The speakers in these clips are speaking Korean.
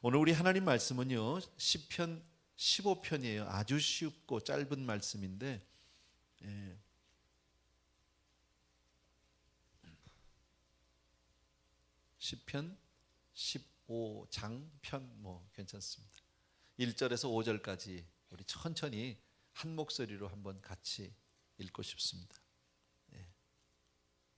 오늘 우리 하나님 말씀은요, 시편 15편이에요. 아주 쉽고 짧은 말씀인데, 시편 15장 편 괜찮습니다. 1절에서 5절까지 우리 천천히 한 목소리로 한번 같이 읽고 싶습니다.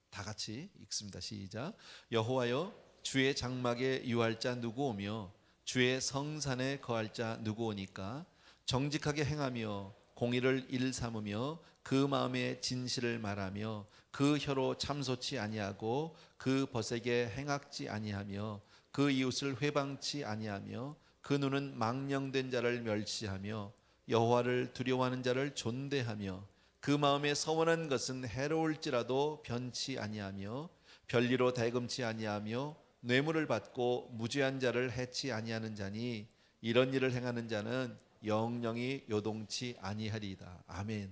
다 같이 읽습니다. 시작. 여호와여, 주의 장막에 유할 자 누구오며 주의 성산에 거할 자 누구오니까? 정직하게 행하며 공의를 일삼으며 그 마음에 진실을 말하며 그 혀로 참소치 아니하고 그 벗에게 행악지 아니하며 그 이웃을 회방치 아니하며 그 눈은 망령된 자를 멸시하며 여호와를 두려워하는 자를 존대하며 그 마음에 서원한 것은 해로울지라도 변치 아니하며 별리로 대금치 아니하며 뇌물을 받고 무죄한 자를 해치 아니하는 자니 이런 일을 행하는 자는 영영이 요동치 아니하리이다. 아멘.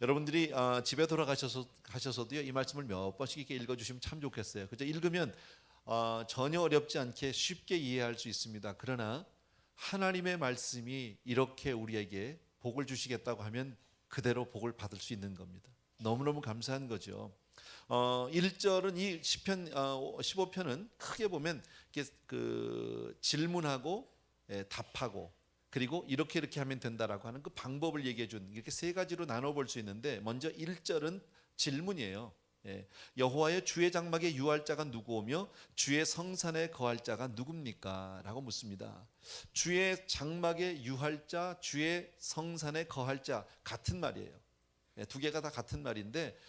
여러분들이 집에 돌아가셔서도요, 이 말씀을 몇 번씩 이렇게 읽어주시면 참 좋겠어요. 그죠? 읽으면 전혀 어렵지 않게 쉽게 이해할 수 있습니다. 그러나 하나님의 말씀이 이렇게 우리에게 복을 주시겠다고 하면 그대로 복을 받을 수 있는 겁니다. 너무너무 감사한 거죠. 1절은 이 시편 15편은 크게 보면 질문하고 답하고 그리고 이렇게 하면 된다라고 하는 그 방법을 얘기해 준, 이렇게 세 가지로 나눠 볼 수 있는데, 먼저 1절은 질문이에요. 여호와의 주의 장막에 유할 자가 누구오며 주의 성산에 거할 자가 누굽니까? 라고 묻습니다. 주의 장막에 유할 자, 주의 성산에 거할 자, 같은 말이에요. 두 개가 다 같은 말인데,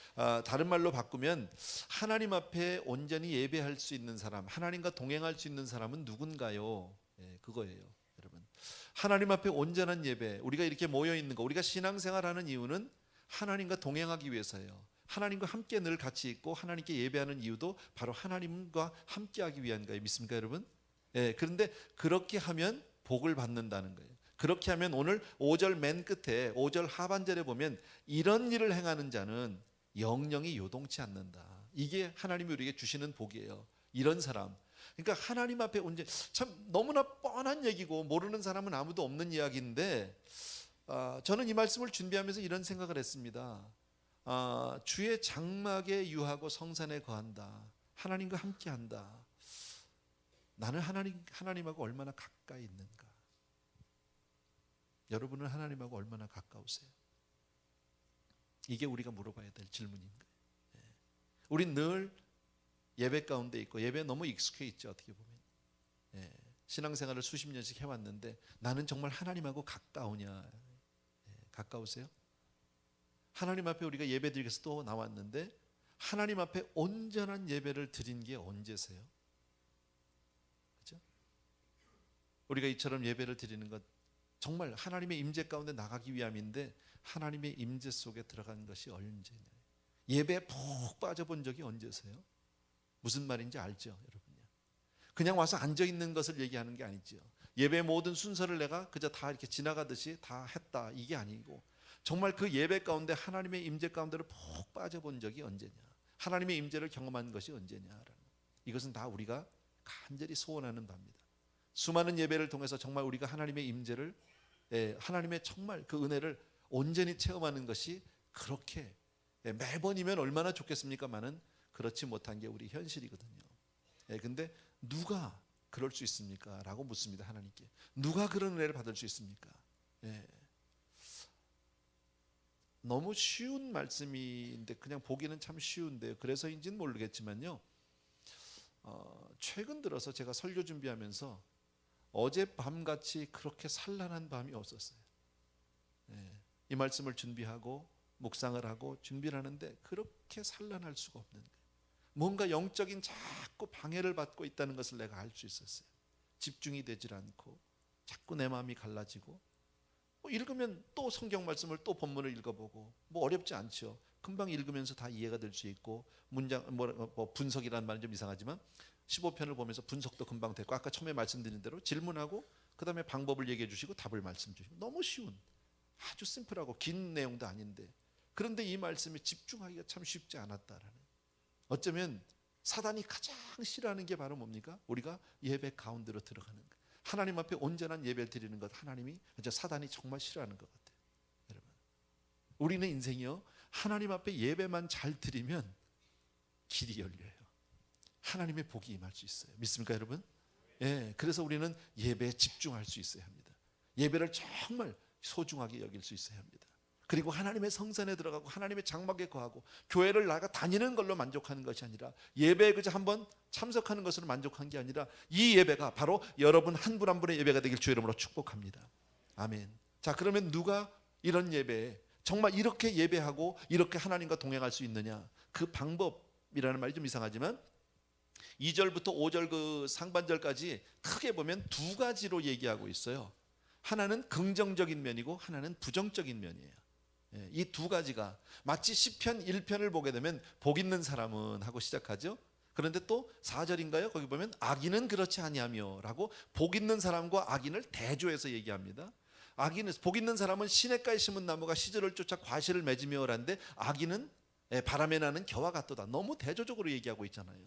다른 말로 바꾸면 하나님 앞에 온전히 예배할 수 있는 사람, 하나님과 동행할 수 있는 사람은 누군가요? 그거예요, 여러분. 하나님 앞에 온전한 예배, 우리가 이렇게 모여 있는 거, 우리가 신앙생활하는 이유는 하나님과 동행하기 위해서예요. 하나님과 함께 늘 같이 있고 하나님께 예배하는 이유도 바로 하나님과 함께하기 위한 거예요. 믿습니까, 여러분? 그런데 그렇게 하면 복을 받는다는 거예요. 그렇게 하면 오늘 5절 맨 끝에 5절 하반절에 보면 이런 일을 행하는 자는 영영이 요동치 않는다. 이게 하나님이 우리에게 주시는 복이에요. 이런 사람. 그러니까 하나님 앞에 온전, 참 너무나 뻔한 얘기고 모르는 사람은 아무도 없는 이야기인데, 저는 이 말씀을 준비하면서 이런 생각을 했습니다. 주의 장막에 유하고 성산에 거한다. 하나님과 함께한다. 나는 하나님하고 얼마나 가까이 있는가? 여러분은 하나님하고 얼마나 가까우세요? 이게 우리가 물어봐야 될 질문인 거예요. 우린 늘 예배 가운데 있고 예배에 너무 익숙해 있죠. 어떻게 보면 신앙생활을 수십 년씩 해왔는데 나는 정말 하나님하고 가까우냐? 가까우세요? 하나님 앞에 우리가 예배 드리기 위해서 또 나왔는데 하나님 앞에 온전한 예배를 드린 게 언제세요? 그렇죠? 우리가 이처럼 예배를 드리는 것 정말 하나님의 임재 가운데 나가기 위함인데 하나님의 임재 속에 들어간 것이 언제냐? 예배에 푹 빠져본 적이 언제세요? 무슨 말인지 알죠, 여러분요? 그냥 와서 앉아 있는 것을 얘기하는 게 아니죠. 예배 모든 순서를 내가 그저 다 이렇게 지나가듯이 다 했다, 이게 아니고 정말 그 예배 가운데 하나님의 임재 가운데로 푹 빠져본 적이 언제냐? 하나님의 임재를 경험한 것이 언제냐라는, 이것은 다 우리가 간절히 소원하는 바입니다. 수많은 예배를 통해서 정말 우리가 하나님의 임재를, 하나님의 정말 그 은혜를 온전히 체험하는 것이 그렇게 매번이면 얼마나 좋겠습니까만은 그렇지 못한 게 우리 현실이거든요. 근데 누가 그럴 수 있습니까? 라고 묻습니다. 하나님께. 누가 그런 은혜를 받을 수 있습니까? 너무 쉬운 말씀인데 그냥 보기는 참 쉬운데요. 그래서인지는 모르겠지만요, 최근 들어서 제가 설교 준비하면서 어젯밤같이 그렇게 산란한 밤이 없었어요. 이 말씀을 준비하고 묵상을 하고 준비를 하는데 그렇게 산란할 수가 없는 거예요. 뭔가 영적인 자꾸 방해를 받고 있다는 것을 내가 알 수 있었어요. 집중이 되질 않고 자꾸 내 마음이 갈라지고, 읽으면 또 성경 말씀을 또 본문을 읽어보고, 어렵지 않죠. 금방 읽으면서 다 이해가 될 수 있고, 문장 분석이라는 말은 좀 이상하지만 15편을 보면서 분석도 금방 되고, 아까 처음에 말씀드린 대로 질문하고 그 다음에 방법을 얘기해 주시고 답을 말씀 주시고, 너무 쉬운, 아주 심플하고 긴 내용도 아닌데, 그런데 이 말씀에 집중하기가 참 쉽지 않았다라는, 어쩌면 사단이 가장 싫어하는 게 바로 뭡니까? 우리가 예배 가운데로 들어가는 거. 하나님 앞에 온전한 예배를 드리는 것, 하나님이, 사단이 정말 싫어하는 것 같아요. 여러분, 우리는 인생이요, 하나님 앞에 예배만 잘 드리면 길이 열려요. 하나님의 복이 임할 수 있어요. 믿습니까 여러분? 예, 그래서 우리는 예배에 집중할 수 있어야 합니다. 예배를 정말 소중하게 여길 수 있어야 합니다. 그리고 하나님의 성전에 들어가고 하나님의 장막에 거하고 교회를 나가 다니는 걸로 만족하는 것이 아니라, 예배에 그저 한번 참석하는 것으로 만족한 게 아니라, 이 예배가 바로 여러분 한 분 한 분의 예배가 되길 주의 이름으로 축복합니다. 아멘. 자, 그러면 누가 이런 예배에 정말 이렇게 예배하고 이렇게 하나님과 동행할 수 있느냐? 그 방법이라는 말이 좀 이상하지만 2절부터 5절 그 상반절까지 크게 보면 두 가지로 얘기하고 있어요. 하나는 긍정적인 면이고 하나는 부정적인 면이에요. 이 두 가지가 마치 시편 1편을 보게 되면 복 있는 사람은 하고 시작하죠. 그런데 또 4절인가요? 거기 보면 악인은 그렇지 아니하며 라고 복 있는 사람과 악인을 대조해서 얘기합니다. 악인은, 복 있는 사람은 시냇가에 심은 나무가 시절을 쫓아 과실을 맺으며 라는데, 악인은 바람에 나는 겨와 같도다. 너무 대조적으로 얘기하고 있잖아요.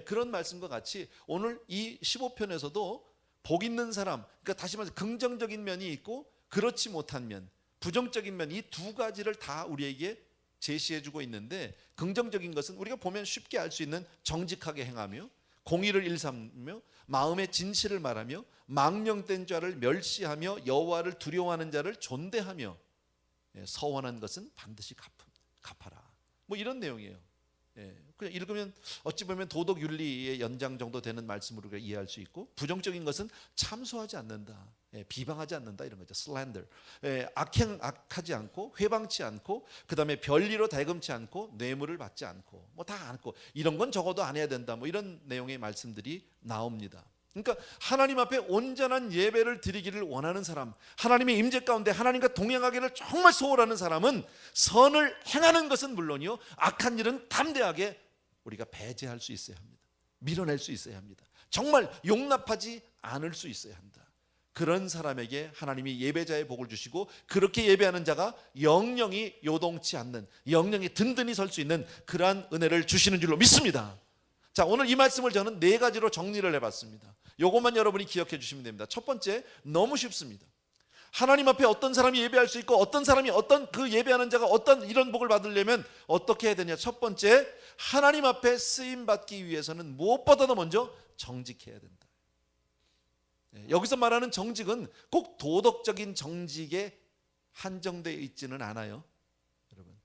그런 말씀과 같이 오늘 이 15편에서도 복 있는 사람, 그러니까 다시 말해서 긍정적인 면이 있고 그렇지 못한 면, 부정적인 면, 이 두 가지를 다 우리에게 제시해주고 있는데, 긍정적인 것은 우리가 보면 쉽게 알 수 있는 정직하게 행하며 공의를 일삼으며 마음의 진실을 말하며 망령된 자를 멸시하며 여호와를 두려워하는 자를 존대하며 서원한 것은 반드시 갚아라. 뭐 이런 내용이에요. 그냥 읽으면 어찌 보면 도덕 윤리의 연장 정도 되는 말씀으로 우리가 이해할 수 있고, 부정적인 것은 참소하지 않는다, 비방하지 않는다, 이런 거죠. 슬렌더. 악하지 않고 회방치 않고, 그 다음에 별리로 다금치 않고, 뇌물을 받지 않고, 뭐 다 않고, 이런 건 적어도 안 해야 된다, 뭐 이런 내용의 말씀들이 나옵니다. 그러니까 하나님 앞에 온전한 예배를 드리기를 원하는 사람, 하나님의 임재 가운데 하나님과 동행하기를 정말 소원하는 사람은 선을 행하는 것은 물론이요, 악한 일은 담대하게 우리가 배제할 수 있어야 합니다. 밀어낼 수 있어야 합니다. 정말 용납하지 않을 수 있어야 합니다. 그런 사람에게 하나님이 예배자의 복을 주시고, 그렇게 예배하는 자가 영영이 요동치 않는, 영영이 든든히 설 수 있는 그러한 은혜를 주시는 줄로 믿습니다. 자, 오늘 이 말씀을 저는 네 가지로 정리를 해봤습니다. 요것만 여러분이 기억해 주시면 됩니다. 첫 번째, 너무 쉽습니다. 하나님 앞에 어떤 사람이 예배할 수 있고 어떤 사람이, 어떤 그 예배하는 자가 어떤 이런 복을 받으려면 어떻게 해야 되냐? 첫 번째, 하나님 앞에 쓰임 받기 위해서는 무엇보다도 먼저 정직해야 된다. 여기서 말하는 정직은 꼭 도덕적인 정직에 한정되어 있지는 않아요. 여러분,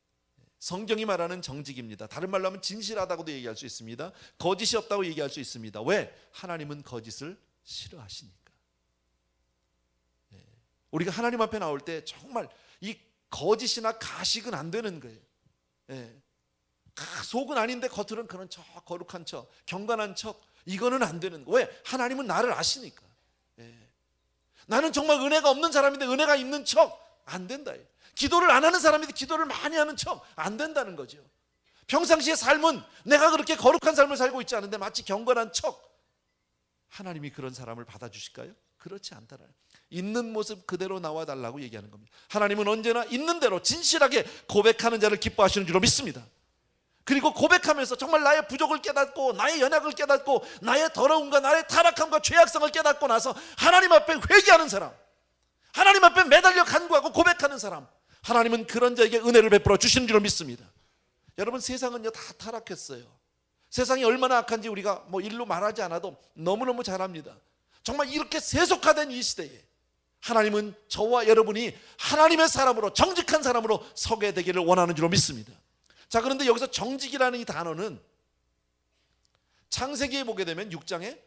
성경이 말하는 정직입니다. 다른 말로 하면 진실하다고도 얘기할 수 있습니다. 거짓이 없다고 얘기할 수 있습니다. 왜? 하나님은 거짓을 싫어하시니까. 우리가 하나님 앞에 나올 때 정말 이 거짓이나 가식은 안 되는 거예요. 속은 아닌데 겉으로는 그런 척, 거룩한 척, 경건한 척, 이거는 안 되는 거예요. 왜? 하나님은 나를 아시니까. 나는 정말 은혜가 없는 사람인데 은혜가 있는 척 안 된다. 기도를 안 하는 사람인데 기도를 많이 하는 척 안 된다는 거죠. 평상시의 삶은 내가 그렇게 거룩한 삶을 살고 있지 않은데 마치 경건한 척, 하나님이 그런 사람을 받아주실까요? 그렇지 않다는, 있는 모습 그대로 나와달라고 얘기하는 겁니다. 하나님은 언제나 있는 대로 진실하게 고백하는 자를 기뻐하시는 줄로 믿습니다. 그리고 고백하면서 정말 나의 부족을 깨닫고 나의 연약을 깨닫고 나의 더러움과 나의 타락함과 죄악성을 깨닫고 나서 하나님 앞에 회개하는 사람, 하나님 앞에 매달려 간구하고 고백하는 사람, 하나님은 그런 자에게 은혜를 베풀어 주시는 줄로 믿습니다. 여러분, 세상은요 다 타락했어요. 세상이 얼마나 악한지 우리가 뭐 일로 말하지 않아도 너무너무 잘 압니다. 정말 이렇게 세속화된 이 시대에 하나님은 저와 여러분이 하나님의 사람으로, 정직한 사람으로 서게 되기를 원하는 줄로 믿습니다. 자, 그런데 여기서 정직이라는 이 단어는 창세기에 보게 되면 6장에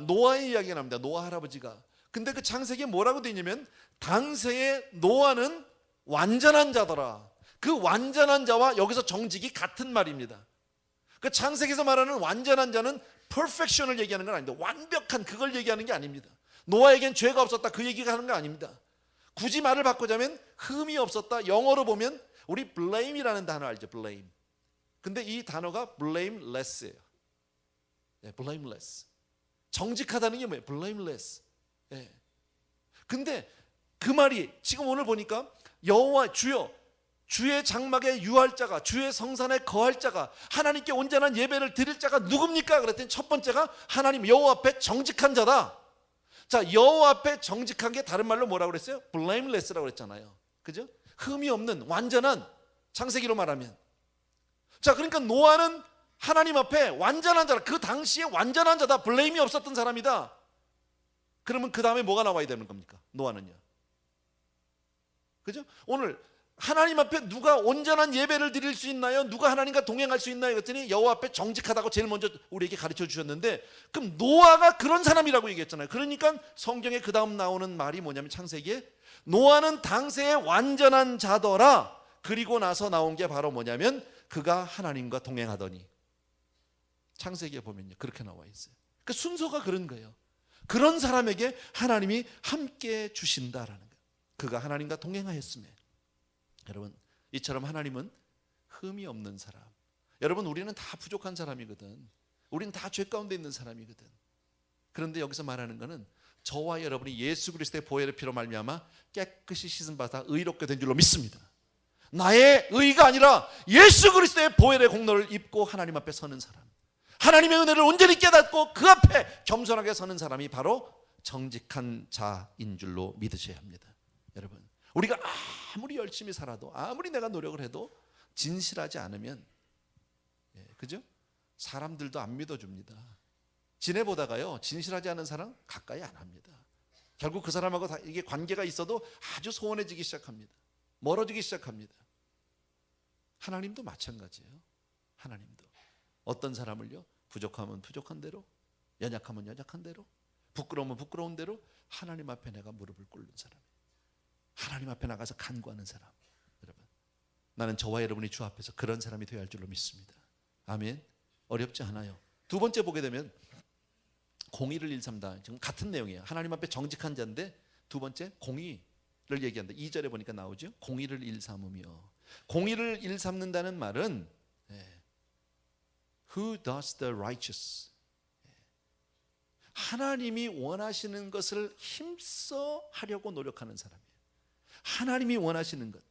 노아의 이야기가 납니다. 노아 할아버지가. 근데 그 창세기에 뭐라고 되어 있냐면, 당시에 노아는 완전한 자더라. 그 완전한 자와 여기서 정직이 같은 말입니다. 그 창세기에서 말하는 완전한 자는 perfection을 얘기하는 건 아닙니다. 완벽한 그걸 얘기하는 게 아닙니다. 노아에겐 죄가 없었다, 그 얘기가 하는 거 아닙니다. 굳이 말을 바꾸자면 흠이 없었다. 영어로 보면 우리 blame이라는 단어 알죠? blame. 근데 이 단어가 blameless예요. blameless. 정직하다는 게 뭐예요? blameless. 근데 그 말이 지금 오늘 보니까 여호와 주여, 주의 장막에 유할 자가, 주의 성산에 거할 자가, 하나님께 온전한 예배를 드릴 자가 누굽니까? 그랬더니 첫 번째가 하나님 여호와 앞에 정직한 자다. 자, 여호와 앞에 정직한 게 다른 말로 뭐라고 그랬어요? blameless라고 그랬잖아요. 그죠? 흠이 없는 완전한, 창세기로 말하면. 자, 그러니까 노아는 하나님 앞에 완전한 자라. 그 당시에 완전한 자다. 블레임이 없었던 사람이다. 그러면 그 다음에 뭐가 나와야 되는 겁니까? 노아는요. 그죠? 오늘 하나님 앞에 누가 온전한 예배를 드릴 수 있나요? 누가 하나님과 동행할 수 있나요? 그랬더니 여호와 앞에 정직하다고 제일 먼저 우리에게 가르쳐 주셨는데, 그럼 노아가 그런 사람이라고 얘기했잖아요. 그러니까 성경에 그 다음 나오는 말이 뭐냐면, 창세기에 노아는 당세의 완전한 자더라. 그리고 나서 나온 게 바로 뭐냐면, 그가 하나님과 동행하더니. 창세기에 보면요, 그렇게 나와 있어요. 그 순서가 그런 거예요. 그런 사람에게 하나님이 함께 주신다라는 거예요. 그가 하나님과 동행하였음에. 여러분, 이처럼 하나님은 흠이 없는 사람. 여러분, 우리는 다 부족한 사람이거든. 우리는 다 죄 가운데 있는 사람이거든. 그런데 여기서 말하는 것은 저와 여러분이 예수 그리스도의 보혈의 피로 말미암아 깨끗이 씻음 받아 의롭게 된 줄로 믿습니다. 나의 의가 아니라 예수 그리스도의 보혈의 공로를 입고 하나님 앞에 서는 사람, 하나님의 은혜를 온전히 깨닫고 그 앞에 겸손하게 서는 사람이 바로 정직한 자인 줄로 믿으셔야 합니다. 여러분, 우리가 아무리 열심히 살아도, 아무리 내가 노력을 해도 진실하지 않으면, 그죠? 사람들도 안 믿어줍니다. 지내보다가요, 진실하지 않은 사람 가까이 안 합니다. 결국 그 사람하고 이게 관계가 있어도 아주 소원해지기 시작합니다. 멀어지기 시작합니다. 하나님도 마찬가지예요. 하나님도 어떤 사람을요, 부족하면 부족한 대로, 연약하면 연약한 대로, 부끄러우면 부끄러운 대로 하나님 앞에 내가 무릎을 꿇는 사람, 하나님 앞에 나가서 간구하는 사람. 여러분, 나는 저와 여러분이 주 앞에서 그런 사람이 되어야 할 줄로 믿습니다. 아멘. 어렵지 않아요. 두 번째 보게 되면 공의를 일삼다. 지금 같은 내용이에요. 하나님 앞에 정직한 자인데 두 번째 공의를 얘기한다. 2절에 보니까 나오죠. 공의를 일삼으며. 공의를 일삼는다는 말은 Who does the righteous? 하나님이 원하시는 것을 힘써 하려고 노력하는 사람이에요. 하나님이 원하시는 것,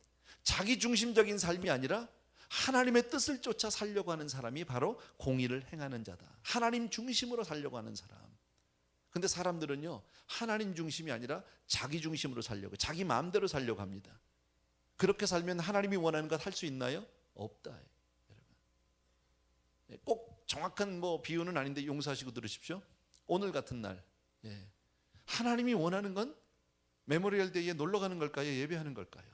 자기 중심적인 삶이 아니라 하나님의 뜻을 쫓아 살려고 하는 사람이 바로 공의를 행하는 자다. 하나님 중심으로 살려고 하는 사람. 근데 사람들은요, 하나님 중심이 아니라 자기 중심으로 살려고, 자기 마음대로 살려고 합니다. 그렇게 살면 하나님이 원하는 것 할 수 있나요? 없다. 여러분, 꼭 정확한 비유는 아닌데 용서하시고 들으십시오. 오늘 같은 날, 하나님이 원하는 건 메모리얼 데이에 놀러 가는 걸까요? 예배하는 걸까요?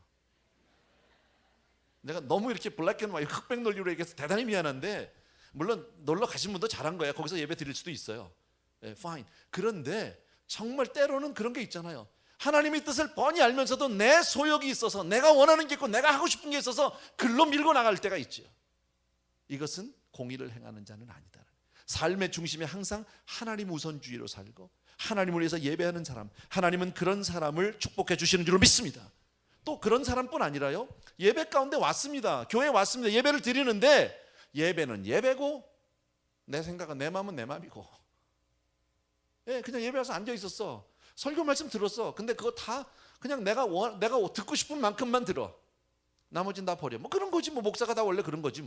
내가 너무 이렇게 블랙 앤 화이트 흑백 논리로 얘기해서 대단히 미안한데, 물론 놀러 가신 분도 잘한 거야. 거기서 예배 드릴 수도 있어요. fine. 그런데 정말 때로는 그런 게 있잖아요. 하나님의 뜻을 뻔히 알면서도 내 소욕이 있어서, 내가 원하는 게 있고 내가 하고 싶은 게 있어서 글로 밀고 나갈 때가 있죠. 이것은 공의를 행하는 자는 아니다. 삶의 중심에 항상 하나님 우선주의로 살고 하나님을 위해서 예배하는 사람, 하나님은 그런 사람을 축복해 주시는 줄로 믿습니다. 또 그런 사람뿐 아니라요, 예배 가운데 왔습니다. 교회에 왔습니다. 예배를 드리는데 예배는 예배고 내 생각은 내 마음은 내 마음이고, 그냥 예배 와서 앉아 있었어. 설교 말씀 들었어. 근데 그거 다 그냥 내가 듣고 싶은 만큼만 들어. 나머지는 다 버려. 그런 거지. 목사가 다 원래 그런 거지.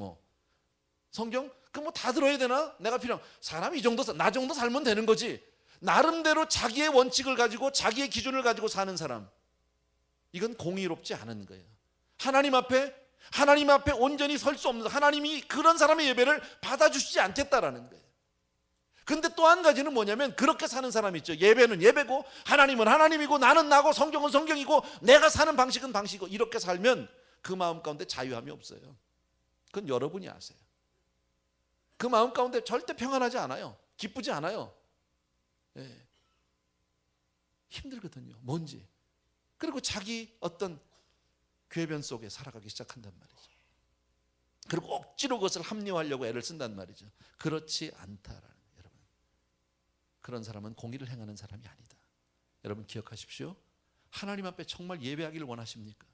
성경 그 다 들어야 되나? 내가 필요한 사람이 이 정도, 나 정도 살면 되는 거지. 나름대로 자기의 원칙을 가지고 자기의 기준을 가지고 사는 사람, 이건 공의롭지 않은 거예요. 하나님 앞에 온전히 설 수 없는, 하나님이 그런 사람의 예배를 받아주시지 않겠다라는 거예요. 근데 또 한 가지는 뭐냐면, 그렇게 사는 사람이 있죠. 예배는 예배고 하나님은 하나님이고 나는 나고 성경은 성경이고 내가 사는 방식은 방식이고, 이렇게 살면 그 마음 가운데 자유함이 없어요. 그건 여러분이 아세요. 그 마음 가운데 절대 평안하지 않아요. 기쁘지 않아요. 힘들거든요. 뭔지. 그리고 자기 어떤 궤변 속에 살아가기 시작한단 말이죠. 그리고 억지로 그것을 합리화하려고 애를 쓴단 말이죠. 그렇지 않다라는, 여러분, 그런 사람은 공의를 행하는 사람이 아니다. 여러분 기억하십시오. 하나님 앞에 정말 예배하기를 원하십니까?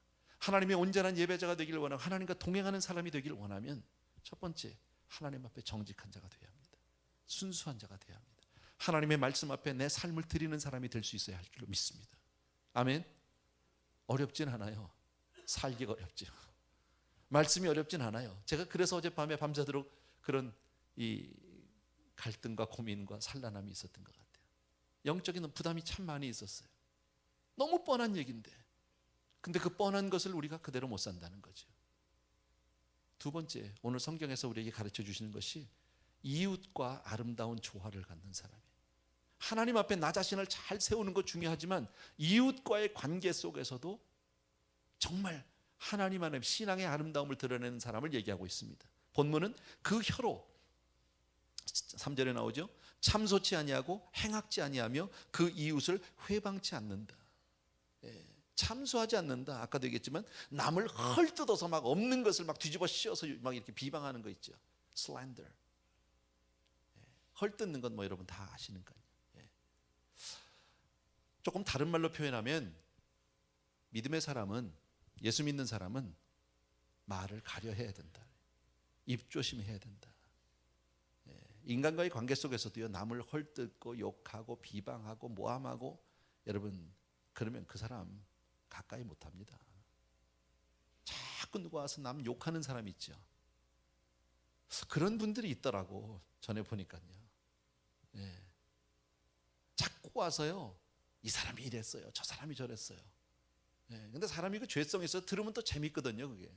하나님의 온전한 예배자가 되기를 원하고 하나님과 동행하는 사람이 되기를 원하면, 첫 번째, 하나님 앞에 정직한 자가 되어야 합니다. 순수한 자가 되어야 합니다. 하나님의 말씀 앞에 내 삶을 드리는 사람이 될 수 있어야 할 줄로 믿습니다. 아멘. 어렵진 않아요. 살기가 어렵죠. 말씀이 어렵진 않아요. 제가 그래서 어젯밤에 밤새도록 그런 이 갈등과 고민과 산란함이 있었던 것 같아요. 영적인 부담이 참 많이 있었어요. 너무 뻔한 얘기인데, 근데 그 뻔한 것을 우리가 그대로 못 산다는 거죠. 두 번째, 오늘 성경에서 우리에게 가르쳐 주시는 것이 이웃과 아름다운 조화를 갖는 사람이에요. 하나님 앞에 나 자신을 잘 세우는 것 중요하지만 이웃과의 관계 속에서도 정말 하나님 안에 신앙의 아름다움을 드러내는 사람을 얘기하고 있습니다. 본문은 그 혀로 3절에 나오죠. 참소치 아니하고 행악지 아니하며 그 이웃을 회방치 않는다. 참소하지 않는다. 아까도 얘기했지만 남을 헐뜯어서 막 없는 것을 막 뒤집어 씌워서 막 이렇게 비방하는 거 있죠. slander. 헐뜯는 건 뭐 여러분 다 아시는 거예요. 조금 다른 말로 표현하면 믿음의 사람은, 예수 믿는 사람은 말을 가려해야 된다. 입조심해야 된다. 인간과의 관계 속에서도요, 남을 헐뜯고 욕하고 비방하고 모함하고, 여러분 그러면 그 사람 가까이 못합니다. 자꾸 누가 와서 남 욕하는 사람이 있죠. 그런 분들이 있더라고. 전에 보니까요. 자꾸 와서요, 이 사람이 이랬어요, 저 사람이 저랬어요. 근데 사람이 그 죄성이 있어서 들으면 또 재밌거든요. 그게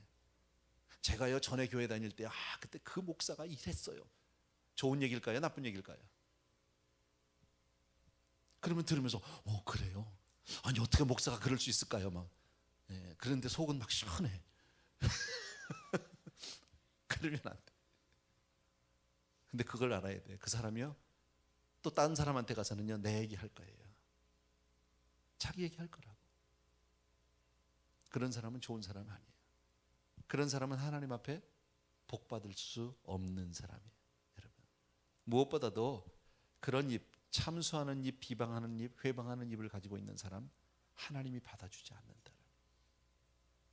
제가요 전에 교회 다닐 때 그때 그 목사가 이랬어요. 좋은 얘기일까요, 나쁜 얘기일까요? 그러면 들으면서 그래요? 아니 어떻게 목사가 그럴 수 있을까요? 막 그런데 속은 막 시원해. 그러면 안 돼. 근데 그걸 알아야 돼. 그 사람이요 또 다른 사람한테 가서는요 내 얘기할 거예요. 자기 얘기할 거라고. 그런 사람은 좋은 사람 아니에요. 그런 사람은 하나님 앞에 복 받을 수 없는 사람이에요. 여러분 무엇보다도 그런 입, 참수하는 입, 비방하는 입, 회방하는 입을 가지고 있는 사람 하나님이 받아주지 않는다.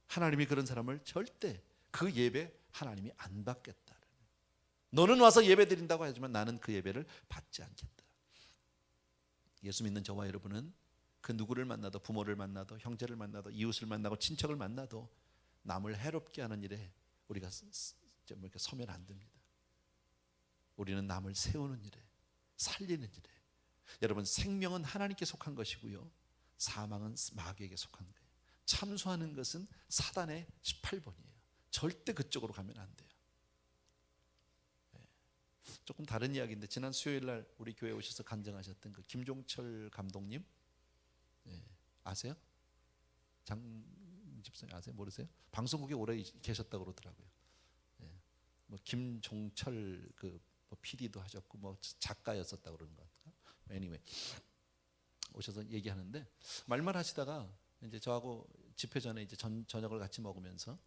하나님이 그런 사람을 절대 그 예배 하나님이 안 받겠다. 너는 와서 예배 드린다고 하지만 나는 그 예배를 받지 않겠다. 예수 믿는 저와 여러분은 그 누구를 만나도, 부모를 만나도, 형제를 만나도, 이웃을 만나고 친척을 만나도 남을 해롭게 하는 일에 우리가 서면 안 됩니다. 우리는 남을 세우는 일에, 살리는 일에, 여러분 생명은 하나님께 속한 것이고요, 사망은 마귀에게 속한 거예요. 참소하는 것은 사단의 18번이에요. 절대 그쪽으로 가면 안 돼요. 조금 다른 이야기인데 지난 수요일 날 우리 교회에 오셔서 간증하셨던 그 김종철 감독님 아세요? 장 집사님 아세요? 모르세요? 방송국에 오래 계셨다고 그러더라고요. 뭐 김종철 그 뭐 PD도 하셨고 뭐 작가였었다고 그러는 것 같아요. Anyway 오셔서 얘기하는데 말만 하시다가 이제 저하고 집회 전에 이제 저녁을 같이 먹으면서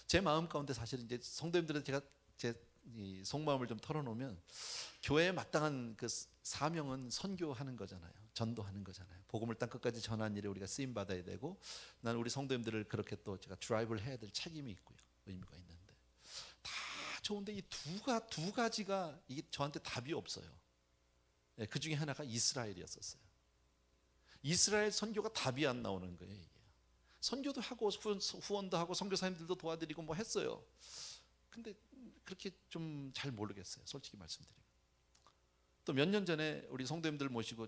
제 마음 가운데 사실은 이제 성도님들한테 제가 제 이 속마음을 좀 털어놓으면 교회에 마땅한 그 사명은 선교하는 거잖아요. 전도하는 거잖아요. 복음을 땅 끝까지 전하는 일에 우리가 쓰임 받아야 되고, 나는 우리 성도님들을 그렇게 또 제가 드라이브를 해야 될 책임이 있고요, 의미가 있는데 다 좋은데 이 두 가지가 이게 저한테 답이 없어요. 그 중에 하나가 이스라엘이었었어요. 이스라엘 선교가 답이 안 나오는 거예요. 이게 선교도 하고 후원도 하고 선교사님들도 도와드리고 뭐 했어요. 근데 그렇게 좀 잘 모르겠어요, 솔직히 말씀드리면. 또 몇 년 전에 우리 성도님들 모시고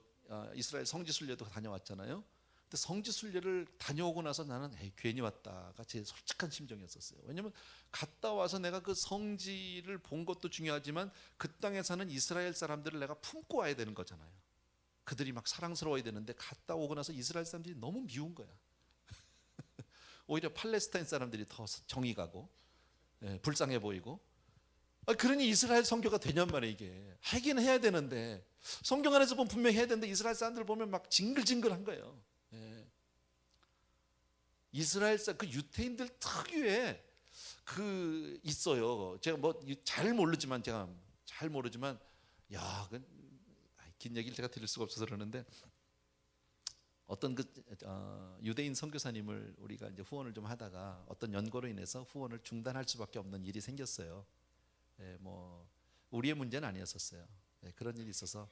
이스라엘 성지순례도 다녀왔잖아요. 근데 성지순례를 다녀오고 나서 나는 괜히 왔다가 제 솔직한 심정이었었어요. 왜냐하면 갔다 와서 내가 그 성지를 본 것도 중요하지만 그 땅에 사는 이스라엘 사람들을 내가 품고 와야 되는 거잖아요. 그들이 막 사랑스러워야 되는데 갔다 오고 나서 이스라엘 사람들이 너무 미운 거야. 오히려 팔레스타인 사람들이 더 정이 가고 불쌍해 보이고. 그러니 이스라엘 선교가 되냔 말이에요. 이게 하긴 해야 되는데, 성경 안에서 보면 분명히 해야 되는데 이스라엘 사람들 보면 막 징글징글한 거예요. 이스라엘 그 유태인들 특유의 그 있어요. 제가 뭐 잘 모르지만 긴 얘기를 제가 드릴 수가 없어서 그러는데, 어떤 그 유대인 선교사님을 우리가 이제 후원을 좀 하다가 어떤 연고로 인해서 후원을 중단할 수밖에 없는 일이 생겼어요. 뭐 우리의 문제는 아니었었어요. 그런 일이 있어서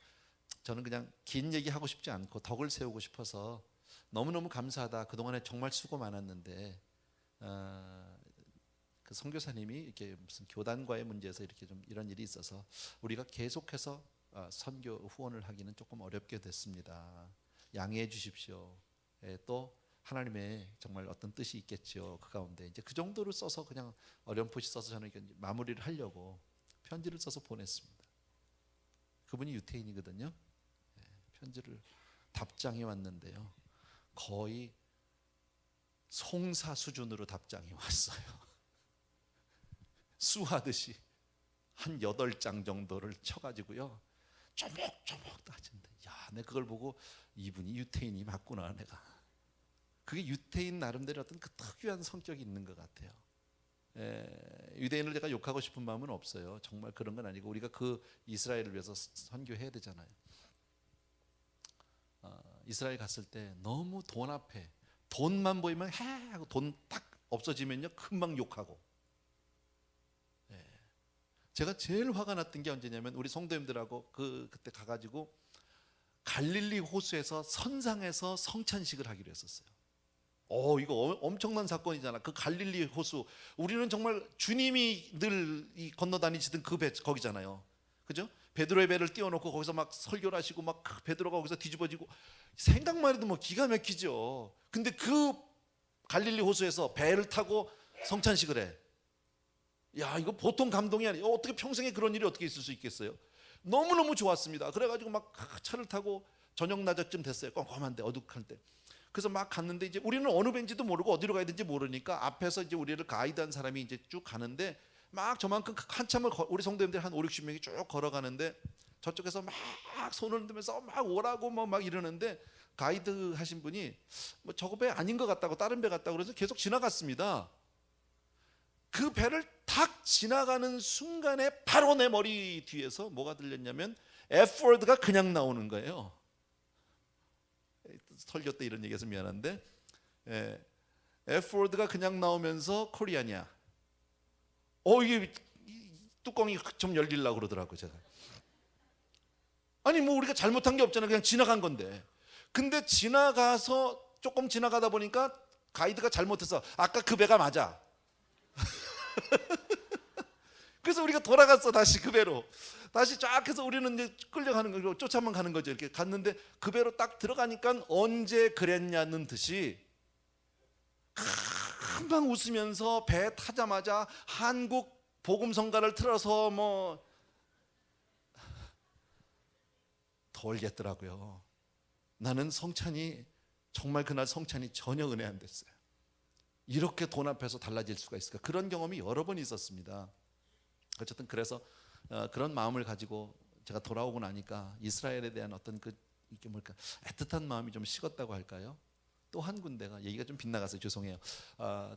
저는 그냥 긴 얘기 하고 싶지 않고 덕을 세우고 싶어서 너무너무 감사하다, 그동안에 정말 수고 많았는데 그 선교사님이 이렇게 무슨 교단과의 문제에서 이렇게 좀 이런 일이 있어서 우리가 계속해서 선교 후원을 하기는 조금 어렵게 됐습니다. 양해해 주십시오. 또 하나님의 정말 어떤 뜻이 있겠죠. 그 가운데 이제 그 정도를 써서 그냥 어렴풋이 써서 저는 마무리를 하려고 편지를 써서 보냈습니다. 그분이 유태인이거든요. 편지를 답장이 왔는데요. 거의 송사 수준으로 답장이 왔어요. 수하듯이 한 8장 정도를 쳐가지고요. 쪼목쪼목 따진다. 야, 내가 그걸 보고 이분이 유태인이 맞구나 내가. 그게 유태인 나름대로 어떤 그 특유한 성격이 있는 것 같아요. 유대인을 제가 욕하고 싶은 마음은 없어요. 정말 그런 건 아니고 우리가 그 이스라엘을 위해서 선교해야 되잖아요. 이스라엘 갔을 때 너무 돈 앞에 돈만 보이면 해 하고 돈 딱 없어지면요 금방 욕하고. 제가 제일 화가 났던 게 언제냐면 우리 성도님들하고 그때 가가지고 갈릴리 호수에서 선상에서 성찬식을 하기로 했었어요. 이거 엄청난 사건이잖아. 그 갈릴리 호수, 우리는 정말 주님이 늘 건너다니시던 그 배 거기잖아요. 그죠? 베드로의 배를 띄워놓고 거기서 막 설교를 하시고 막 베드로가 거기서 뒤집어지고 생각만 해도 뭐 기가 막히죠. 근데 그 갈릴리 호수에서 배를 타고 성찬식을 해. 야, 이거 보통 감동이 아니에요. 어떻게 평생에 그런 일이 어떻게 있을 수 있겠어요? 너무너무 좋았습니다. 그래가지고 막 차를 타고 저녁 낮쯤 됐어요. 껌껌한데 어둑할 때. 그래서 막 갔는데 이제 우리는 어느 배인지도 모르고 어디로 가야 되는지 모르니까 앞에서 이제 우리를 가이드한 사람이 이제 쭉 가는데 막 저만큼 한참을 우리 성도님들 한 5-60명이 쭉 걸어가는데 저쪽에서 막 손을 흔들면서 막 오라고 막 이러는데 가이드 하신 분이 뭐 저거 배 아닌 것 같다고 다른 배 같다고 그래서 계속 지나갔습니다. 그 배를 탁 지나가는 순간에 바로 내 머리 뒤에서 뭐가 들렸냐면 F워드가 그냥 나오는 거예요. 설교 때 이런 얘기해서 미안한데 F워드가 그냥 나오면서 코리안이야. 이게 뚜껑이 좀 열리려고 그러더라고요. 제가 아니 뭐 우리가 잘못한 게 없잖아요. 그냥 지나간 건데. 근데 지나가서 조금 지나가다 보니까 가이드가 잘못해서 아까 그 배가 맞아. 그래서 우리가 돌아갔어. 다시 그 배로 다시 쫙 해서 우리는 이제 끌려가는 거죠. 쫓아만 가는 거죠. 이렇게 갔는데 그 배로 딱 들어가니까 언제 그랬냐는 듯이 금방 웃으면서 배 타자마자 한국 복음성가를 틀어서 뭐 돌겠더라고요. 나는 성찬이 정말 그날 성찬이 전혀 은혜 안 됐어요. 이렇게 돈 앞에서 달라질 수가 있을까? 그런 경험이 여러 번 있었습니다. 어쨌든 그래서 그런 마음을 가지고 제가 돌아오고 나니까 이스라엘에 대한 어떤 이게 뭘까 애틋한 마음이 좀 식었다고 할까요? 또 한 군데가 얘기가 좀 빗나가서 죄송해요.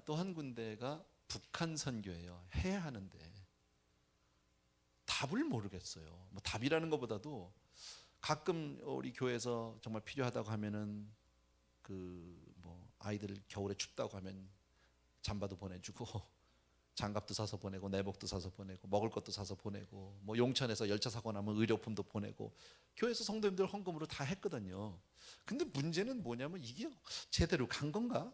또 한 군데가 북한 선교예요. 해야 하는데 답을 모르겠어요. 뭐 답이라는 것보다도 가끔 우리 교회에서 정말 필요하다고 하면은 뭐 아이들 겨울에 춥다고 하면 잠바도 보내주고 장갑도 사서 보내고 내복도 사서 보내고 먹을 것도 사서 보내고 뭐 용천에서 열차 사고 나면 의료품도 보내고 교회에서 성도님들 헌금으로 다 했거든요. 근데 문제는 뭐냐면 이게 제대로 간 건가?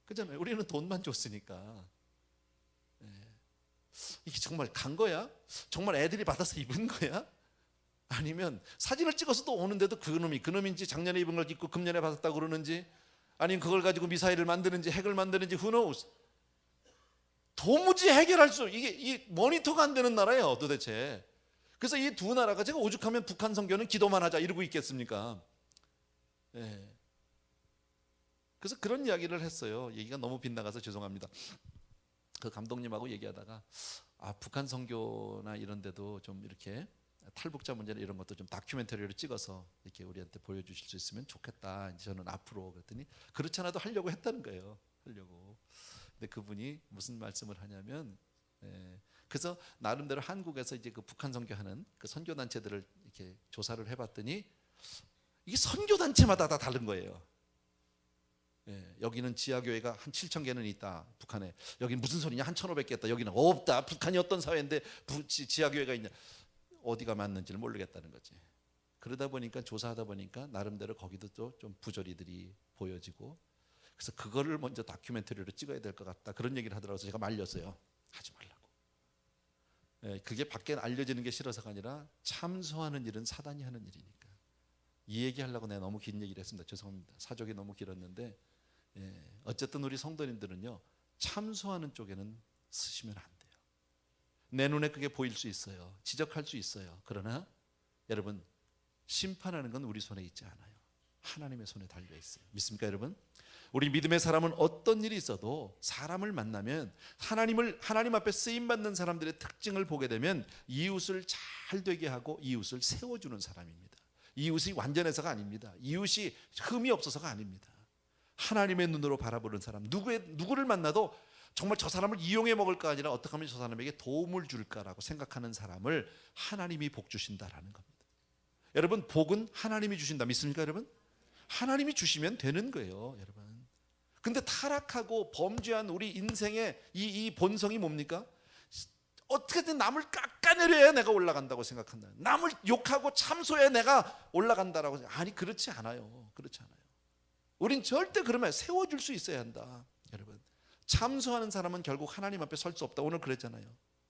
그잖아요. 우리는 돈만 줬으니까. 이게 정말 간 거야? 정말 애들이 받아서 입은 거야? 아니면 사진을 찍어서 또 오는데도 그놈인지 작년에 입은 걸 입고 금년에 받았다고 그러는지 아니면 그걸 가지고 미사일을 만드는지 핵을 만드는지 who knows. 도무지 해결할 수 이게 모니터가 안 되는 나라예요 도대체. 그래서 이 두 나라가 제가 오죽하면 북한 선교는 기도만 하자 이러고 있겠습니까? 그래서 그런 이야기를 했어요. 얘기가 너무 빗나가서 죄송합니다. 그 감독님하고 얘기하다가 북한 선교나 이런 데도 좀 이렇게 탈북자 문제나 이런 것도 좀 다큐멘터리로 찍어서 이렇게 우리한테 보여주실 수 있으면 좋겠다. 이제 저는 앞으로 그랬더니 그렇지 않아도 하려고 했다는 거예요. 하려고. 근데 그분이 무슨 말씀을 하냐면 그래서 나름대로 한국에서 이제 그 북한 선교하는 그 선교 단체들을 이렇게 조사를 해봤더니 이게 선교 단체마다 다 다른 거예요. 여기는 지하교회가 한 7,000개는 있다. 북한에. 여기는 무슨 소리냐? 한 1,500개 있다. 여기는 없다. 북한이 어떤 사회인데 지하교회가 있냐? 어디가 맞는지를 모르겠다는 거지. 그러다 보니까 조사하다 보니까 나름대로 거기도 또 좀 부조리들이 보여지고 그래서 그거를 먼저 다큐멘터리로 찍어야 될 것 같다. 그런 얘기를 하더라고요. 제가 말렸어요. 하지 말라고. 그게 밖에 알려지는 게 싫어서가 아니라 참소하는 일은 사단이 하는 일이니까. 이 얘기하려고 내가 너무 긴 얘기를 했습니다. 죄송합니다. 사족이 너무 길었는데 어쨌든 우리 성도님들은요, 참소하는 쪽에는 쓰시면 안 돼요. 내 눈에 그게 보일 수 있어요. 지적할 수 있어요. 그러나 여러분, 심판하는 건 우리 손에 있지 않아요. 하나님의 손에 달려 있어요. 믿습니까 여러분? 우리 믿음의 사람은 어떤 일이 있어도 사람을 만나면 하나님 앞에 쓰임받는 사람들의 특징을 보게 되면 이웃을 잘 되게 하고 이웃을 세워주는 사람입니다. 이웃이 완전해서가 아닙니다. 이웃이 흠이 없어서가 아닙니다. 하나님의 눈으로 바라보는 사람, 누구를 만나도 정말 저 사람을 이용해 먹을까 아니라 어떻게 하면 저 사람에게 도움을 줄까라고 생각하는 사람을 하나님이 복 주신다라는 겁니다. 여러분, 복은 하나님이 주신다. 믿습니까 여러분? 하나님이 주시면 되는 거예요 여러분. 근데 타락하고 범죄한 우리 인생의 이 본성이 뭡니까? 어떻게든 남을 깎아내려야 내가 올라간다고 생각한다. 남을 욕하고 참소해야 내가 올라간다라고. 아니, 그렇지 않아요. 그렇지 않아요. 우린 절대 그러면 세워줄 수 있어야 한다 여러분. 참소하는 사람은 결국 하나님 앞에 설 수 없다. 오늘 그랬잖아요.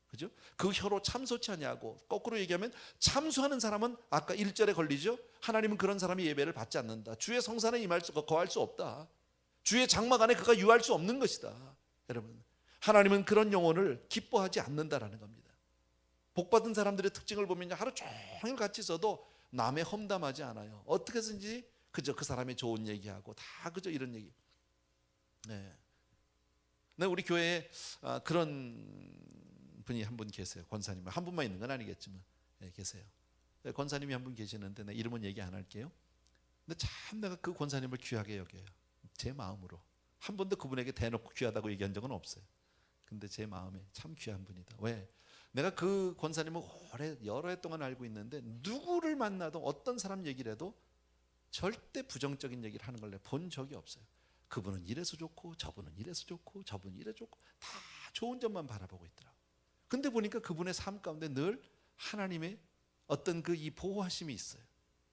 그죠? 그 혀로 참소치 하냐고. 거꾸로 얘기하면 참소하는 사람은 아까 1절에 걸리죠. 하나님은 그런 사람이 예배를 받지 않는다. 주의 성산에 거할 수 없다. 주의 장막 안에 그가 유할 수 없는 것이다. 여러분, 하나님은 그런 영혼을 기뻐하지 않는다라는 겁니다. 복받은 사람들의 특징을 보면 하루 종일 같이 있어도 남의 험담하지 않아요. 어떻게 해서든지 그저 그 사람의 좋은 얘기하고 다 그저 이런 얘기. 네, 우리 교회에 그런 분이 한 분 계세요. 권사님 한 분만 있는 건 아니겠지만 계세요. 권사님이 한 분 계시는데 내 이름은 얘기 안 할게요. 근데 참 내가 그 권사님을 귀하게 여겨요. 제 마음으로. 한 번도 그분에게 대놓고 귀하다고 얘기한 적은 없어요. 근데 제 마음에 참 귀한 분이다. 왜? 내가 그 권사님을 여러 해 동안 알고 있는데 누구를 만나도 어떤 사람 얘기를 해도 절대 부정적인 얘기를 하는 걸 내가 본 적이 없어요. 그분은 이래서 좋고 저분은 이래서 좋고 저분은 이래 좋고 다 좋은 점만 바라보고 있더라고요. 근데 보니까 그분의 삶 가운데 늘 하나님의 어떤 그 이 보호하심이 있어요.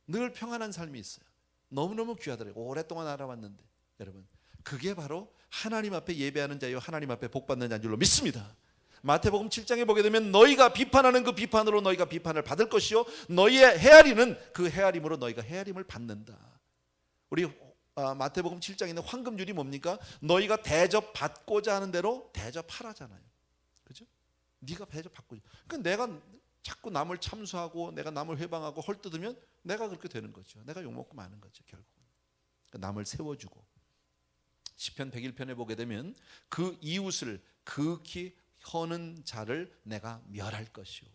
늘 평안한 삶이 있어요. 너무너무 귀하더라고요. 오랫동안 알아봤는데 여러분, 그게 바로 하나님 앞에 예배하는 자요 하나님 앞에 복받는 자인 줄로 믿습니다. 마태복음 7장에 보게 되면 너희가 비판하는 그 비판으로 너희가 비판을 받을 것이요 너희의 헤아리는 그 헤아림으로 너희가 헤아림을 받는다. 우리 마태복음 7장에 있는 황금률이 뭡니까? 너희가 대접받고자 하는 대로 대접하라잖아요. 그죠? 네가 대접받고. 그러니까 내가 자꾸 남을 참수하고 내가 남을 회방하고 헐뜯으면 내가 그렇게 되는 거죠. 내가 욕먹고 마는 거죠 결국은. 그러니까 남을 세워주고. 시편 101편에 보게 되면 그 이웃을 극히 허는 자를 내가 멸할 것이오.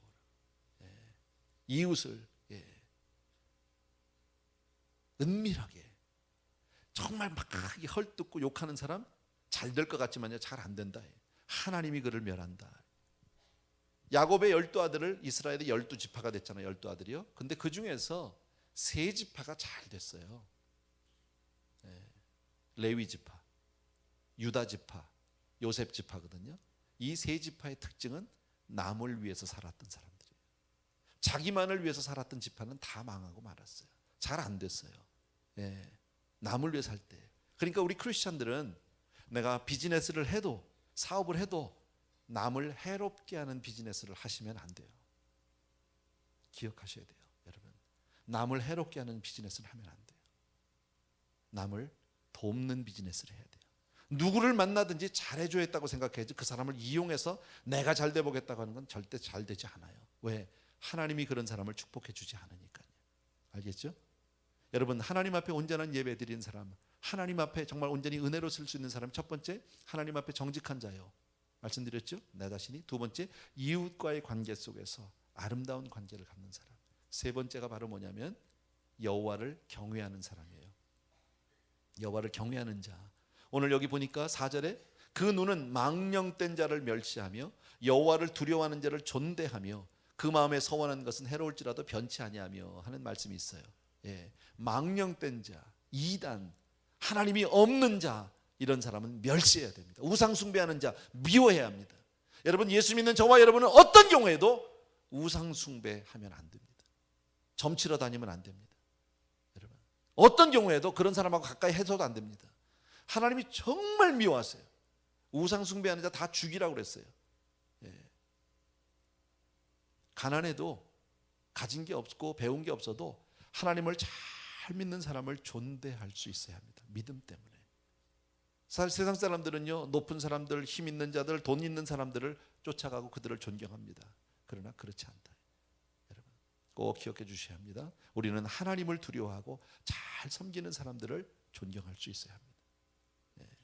이웃을 은밀하게 정말 막 헐뜯고 욕하는 사람 잘 될 것 같지만요 잘 안 된다. 하나님이 그를 멸한다. 야곱의 12아들을 이스라엘의 12지파가 됐잖아요. 12아들이요. 근데 그 중에서 3지파가 잘 됐어요. 레위 지파, 유다 지파, 요셉 지파거든요. 이 3지파의 특징은 남을 위해서 살았던 사람들이에요. 자기만을 위해서 살았던 지파는 다 망하고 말았어요. 잘 안 됐어요. 남을 위해 살 때. 그러니까 우리 크리스찬들은 내가 비즈니스를 해도 사업을 해도 남을 해롭게 하는 비즈니스를 하시면 안 돼요. 기억하셔야 돼요 여러분. 남을 해롭게 하는 비즈니스를 하면 안 돼요. 남을 돕는 비즈니스를 해야 돼요. 누구를 만나든지 잘해줘야 했다고 생각해야지 그 사람을 이용해서 내가 잘 돼보겠다고 하는 건 절대 잘 되지 않아요. 왜? 하나님이 그런 사람을 축복해 주지 않으니까요. 알겠죠? 여러분, 하나님 앞에 온전한 예배 드리는 사람, 하나님 앞에 정말 온전히 은혜로 쓸 수 있는 사람, 첫 번째 하나님 앞에 정직한 자요. 말씀드렸죠? 내 자신이. 두 번째 이웃과의 관계 속에서 아름다운 관계를 갖는 사람. 세 번째가 바로 뭐냐면 여호와를 경외하는 사람이에요. 여호와를 경외하는 자. 오늘 여기 보니까 4절에 그 눈은 망령된 자를 멸시하며 여호와를 두려워하는 자를 존대하며 그 마음에 서원한 것은 해로울지라도 변치 아니하며 하는 말씀이 있어요. 망령된 자, 이단, 하나님이 없는 자, 이런 사람은 멸시해야 됩니다. 우상 숭배하는 자 미워해야 합니다. 여러분, 예수 믿는 저와 여러분은 어떤 경우에도 우상 숭배하면 안 됩니다. 점치러 다니면 안 됩니다. 여러분, 어떤 경우에도 그런 사람하고 가까이 해서도 안 됩니다. 하나님이 정말 미워하세요. 우상 숭배하는 자 다 죽이라고 그랬어요. 가난해도 가진 게 없고 배운 게 없어도 하나님을 잘 믿는 사람을 존대할 수 있어야 합니다. 믿음 때문에. 세상 사람들은요, 높은 사람들, 힘 있는 자들, 돈 있는 사람들을 쫓아가고 그들을 존경합니다. 그러나 그렇지 않다. 여러분 꼭 기억해 주셔야 합니다. 우리는 하나님을 두려워하고 잘 섬기는 사람들을 존경할 수 있어야 합니다.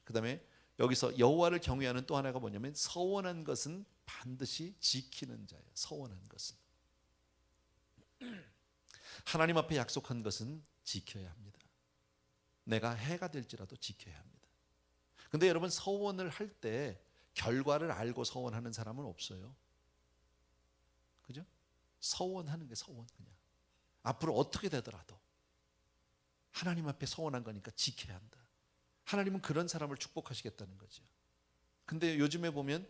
그 다음에 여기서 여호와를 경외하는 또 하나가 뭐냐면, 서원한 것은 반드시 지키는 자예요. 서원한 것은, 하나님 앞에 약속한 것은 지켜야 합니다. 내가 해가 될지라도 지켜야 합니다. 근데 여러분, 서원을 할 때 결과를 알고 서원하는 사람은 없어요. 그죠? 서원하는 게 서원, 그냥 앞으로 어떻게 되더라도 하나님 앞에 서원한 거니까 지켜야 한다. 하나님은 그런 사람을 축복하시겠다는 거죠. 근데 요즘에 보면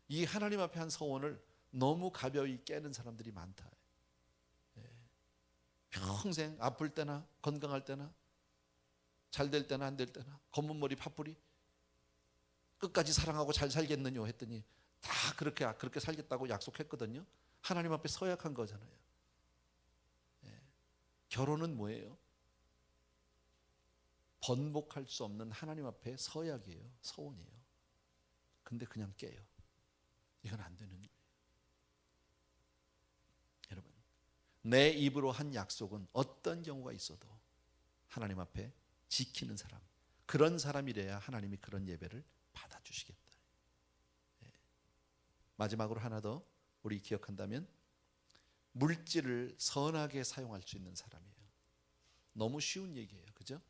이 하나님 앞에 한 서원을 너무 가벼이 깨는 사람들이 많다. 평생 아플 때나 건강할 때나 잘 될 때나 안 될 때나 검은 머리 파뿌리 끝까지 사랑하고 잘 살겠느냐 했더니 다 그렇게 살겠다고 약속했거든요. 하나님 앞에 서약한 거잖아요. 결혼은 뭐예요? 번복할 수 없는 하나님 앞에 서약이에요. 서원이에요. 근데 그냥 깨요. 이건 안 되는 거예요. 여러분, 내 입으로 한 약속은 어떤 경우가 있어도 하나님 앞에 지키는 사람, 그런 사람이래야 하나님이 그런 예배를 받아주시겠다. 마지막으로 하나 더 우리 기억한다면, 물질을 선하게 사용할 수 있는 사람이에요. 너무 쉬운 얘기예요. 그죠?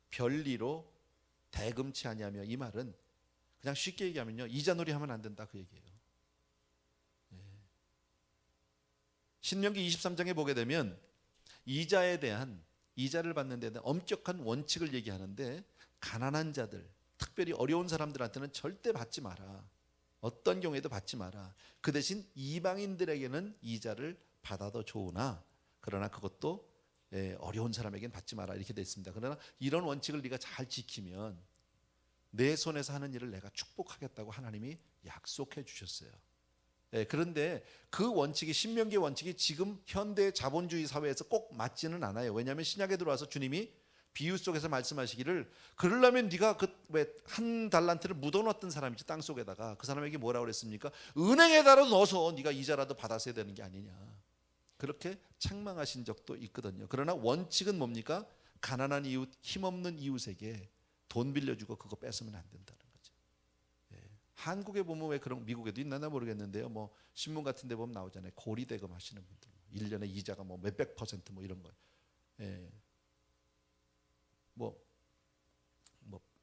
별리로 대금치 아니하며, 이 말은 그냥 쉽게 얘기하면요, 이자놀이 하면 안 된다, 그 얘기예요. 신명기 23장에 보게 되면 이자를 받는 데 대한 엄격한 원칙을 얘기하는데, 가난한 자들, 특별히 어려운 사람들한테는 절대 받지 마라. 어떤 경우에도 받지 마라. 그 대신 이방인들에게는 이자를 받아도 좋으나, 그러나 그것도 어려운 사람에게는 받지 마라, 이렇게 되어 있습니다. 그러나 이런 원칙을 네가 잘 지키면 내 손에서 하는 일을 내가 축복하겠다고 하나님이 약속해 주셨어요. 그런데 그 원칙이, 신명기의 원칙이 지금 현대 자본주의 사회에서 꼭 맞지는 않아요. 왜냐하면 신약에 들어와서 주님이 비유 속에서 말씀하시기를, 그러려면 네가 왜 한 달란트를 묻어놨던 사람이지, 땅 속에다가. 그 사람에게 뭐라고 그랬습니까? 은행에다라도 넣어서 네가 이자라도 받았어야 되는 게 아니냐, 그렇게 책망하신 적도 있거든요. 그러나 원칙은 뭡니까? 가난한 이웃, 힘없는 이웃에게 돈 빌려주고 그거 뺏으면 안 된다는 거죠. 한국에 보면 왜 그런, 미국에도 있나 모르겠는데요, 뭐 신문 같은 데 보면 나오잖아요. 고리대금 하시는 분들, 1년에 이자가 뭐 몇백 퍼센트 뭐 이런 거. 뭐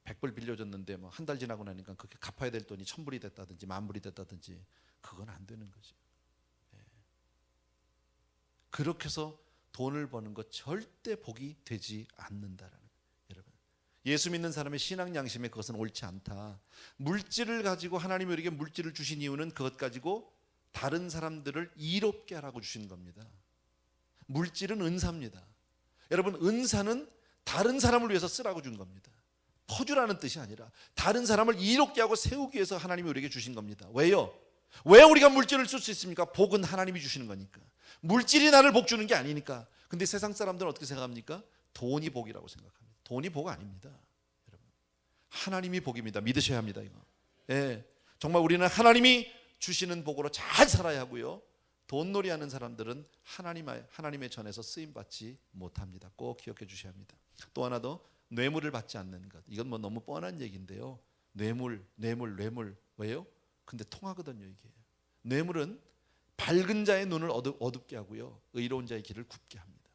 100불 빌려줬는데 뭐 한 달 지나고 나니까 그렇게 갚아야 될 돈이 1000불이 됐다든지 10,000불이 됐다든지, 그건 안 되는 거죠. 그렇게 해서 돈을 버는 것 절대 복이 되지 않는다라는 거예요. 여러분, 예수 믿는 사람의 신앙 양심에 그것은 옳지 않다. 물질을 가지고, 하나님이 우리에게 물질을 주신 이유는 그것 가지고 다른 사람들을 이롭게 하라고 주신 겁니다. 물질은 은사입니다. 여러분, 은사는 다른 사람을 위해서 쓰라고 준 겁니다. 퍼주라는 뜻이 아니라 다른 사람을 이롭게 하고 세우기 위해서 하나님이 우리에게 주신 겁니다. 왜요? 왜 우리가 물질을 쓸 수 있습니까? 복은 하나님이 주시는 거니까. 물질이 나를 복 주는 게 아니니까. 근데 세상 사람들은 어떻게 생각합니까? 돈이 복이라고 생각합니다. 돈이 복 아닙니다. 여러분, 하나님이 복입니다. 믿으셔야 합니다. 이거. 정말 우리는 하나님이 주시는 복으로 잘 살아야 하고요, 돈놀이 하는 사람들은 하나님의 전에서 쓰임받지 못합니다. 꼭 기억해 주셔야 합니다. 또 하나 더, 뇌물을 받지 않는 것. 이건 뭐 너무 뻔한 얘기인데요, 뇌물. 왜요? 근데 통하거든요, 이게. 뇌물은 밝은 자의 눈을 어둡게 하고요, 의로운 자의 길을 굽게 합니다.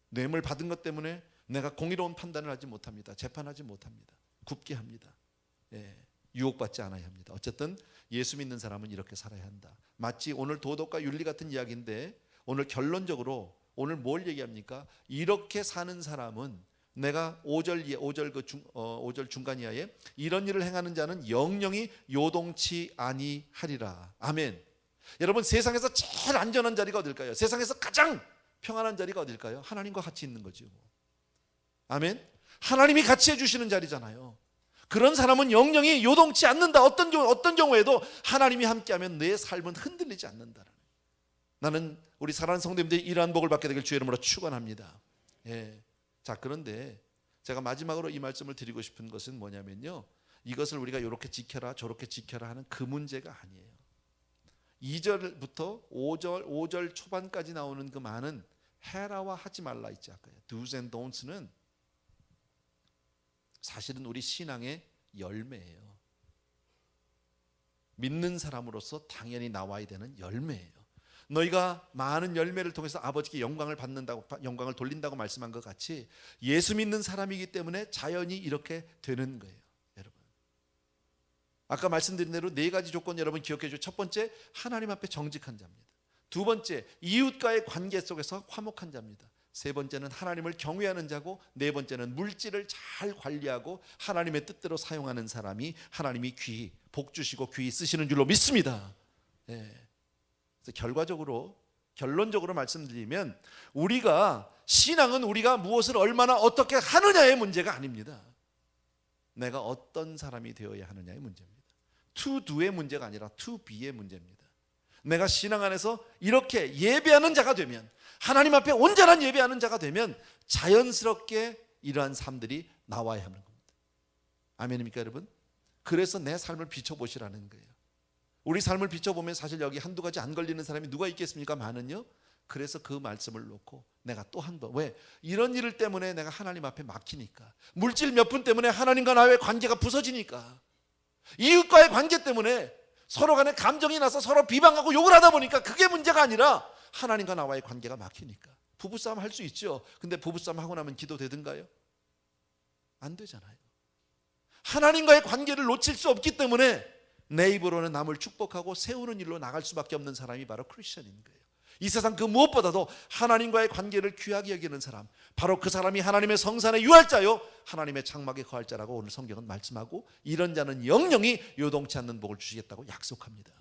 뇌물 받은 것 때문에 내가 공의로운 판단을 하지 못합니다. 재판하지 못합니다. 굽게 합니다. 유혹받지 않아야 합니다. 어쨌든 예수 믿는 사람은 이렇게 살아야 한다. 마치 오늘 도덕과 윤리 같은 이야기인데, 오늘 결론적으로 오늘 뭘 얘기합니까? 이렇게 사는 사람은, 내가 5절 중간 이하에 이런 일을 행하는 자는 영영이 요동치 아니하리라. 아멘. 여러분, 세상에서 제일 안전한 자리가 어딜까요? 세상에서 가장 평안한 자리가 어딜까요? 하나님과 같이 있는 거죠. 아멘. 하나님이 같이 해주시는 자리잖아요. 그런 사람은 영영이 요동치 않는다. 어떤 경우에도 하나님이 함께하면 내 삶은 흔들리지 않는다라는. 나는 우리 사랑하는 성도님들이 이러한 복을 받게 되길 주의 이름으로 축원합니다. 자, 그런데 제가 마지막으로 이 말씀을 드리고 싶은 것은 뭐냐면요, 이것을 우리가 이렇게 지켜라 저렇게 지켜라 하는 그 문제가 아니에요. 2절부터 5절 초반까지 나오는 그 많은 해라와 하지 말라 있지 아까요. do's and don'ts는 사실은 우리 신앙의 열매예요. 믿는 사람으로서 당연히 나와야 되는 열매예요. 너희가 많은 열매를 통해서 아버지께 영광을 받는다고, 영광을 돌린다고 말씀한 것 같이 예수 믿는 사람이기 때문에 자연히 이렇게 되는 거예요. 여러분, 아까 말씀드린 대로 4가지 조건 여러분 기억해 주세요. 첫 번째, 하나님 앞에 정직한 자입니다. 두 번째, 이웃과의 관계 속에서 화목한 자입니다. 세 번째는 하나님을 경외하는 자고, 네 번째는 물질을 잘 관리하고 하나님의 뜻대로 사용하는 사람이 하나님이 귀히 복 주시고 귀히 쓰시는 줄로 믿습니다. 그래서 결론적으로 말씀드리면, 우리가 신앙은 우리가 무엇을 얼마나 어떻게 하느냐의 문제가 아닙니다. 내가 어떤 사람이 되어야 하느냐의 문제입니다. to do의 문제가 아니라 to be의 문제입니다. 내가 신앙 안에서 이렇게 예배하는 자가 되면, 하나님 앞에 온전한 예배하는 자가 되면 자연스럽게 이러한 삶들이 나와야 하는 겁니다. 아멘입니까 여러분? 그래서 내 삶을 비춰보시라는 거예요. 우리 삶을 비춰보면 사실 여기 한두 가지 안 걸리는 사람이 누가 있겠습니까? 많은요. 그래서 그 말씀을 놓고 내가 또 한 번, 왜? 이런 일 때문에 내가 하나님 앞에 막히니까, 물질 몇 분 때문에 하나님과 나의 관계가 부서지니까, 이웃과의 관계 때문에 서로 간에 감정이 나서 서로 비방하고 욕을 하다 보니까 그게 문제가 아니라 하나님과 나와의 관계가 막히니까. 부부싸움 할 수 있죠. 근데 부부싸움 하고 나면 기도 되든가요? 안 되잖아요. 하나님과의 관계를 놓칠 수 없기 때문에 내 입으로는 남을 축복하고 세우는 일로 나갈 수밖에 없는 사람이 바로 크리스천인 거예요. 이 세상 그 무엇보다도 하나님과의 관계를 귀하게 여기는 사람, 바로 그 사람이 하나님의 성산에 유할 자요 하나님의 장막에 거할 자라고 오늘 성경은 말씀하고, 이런 자는 영영이 요동치 않는 복을 주시겠다고 약속합니다.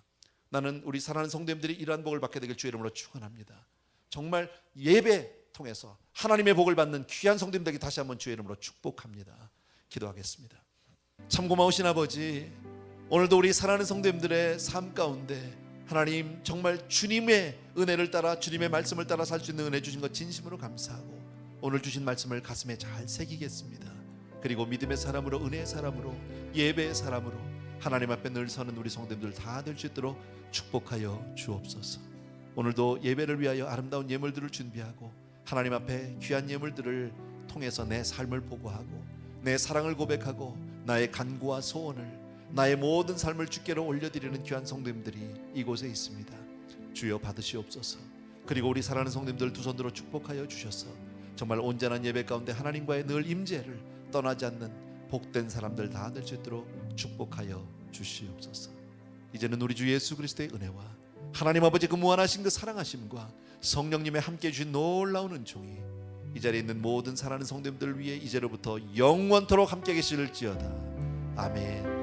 나는 우리 사랑하는 성도님들이 이러한 복을 받게 되길 주의 이름으로 축원합니다. 정말 예배 통해서 하나님의 복을 받는 귀한 성도님 되기 다시 한번 주의 이름으로 축복합니다. 기도하겠습니다. 참 고마우신 아버지, 오늘도 우리 사랑하는 성도님들의 삶 가운데 하나님 정말 주님의 은혜를 따라, 주님의 말씀을 따라 살 수 있는 은혜 주신 것 진심으로 감사하고, 오늘 주신 말씀을 가슴에 잘 새기겠습니다. 그리고 믿음의 사람으로, 은혜의 사람으로, 예배의 사람으로 하나님 앞에 늘 서는 우리 성도님들 다 될 수 있도록 축복하여 주옵소서. 오늘도 예배를 위하여 아름다운 예물들을 준비하고 하나님 앞에 귀한 예물들을 통해서 내 삶을 보고하고 내 사랑을 고백하고 나의 간구와 소원을, 나의 모든 삶을 주께로 올려드리는 귀한 성도님들이 이곳에 있습니다. 주여 받으시옵소서. 그리고 우리 사랑하는 성도님들 두 손으로 축복하여 주셔서 정말 온전한 예배 가운데 하나님과의 늘 임재를 떠나지 않는 복된 사람들 다 될 수 있도록 축복하여 주시옵소서. 이제는 우리 주 예수 그리스도의 은혜와 하나님 아버지 그 무한하신 그 사랑하심과 성령님의 함께해 주신 놀라운 은총이 이 자리에 있는 모든 사랑하는 성도님들 위해 이제로부터 영원토록 함께 계실지어다. 아멘.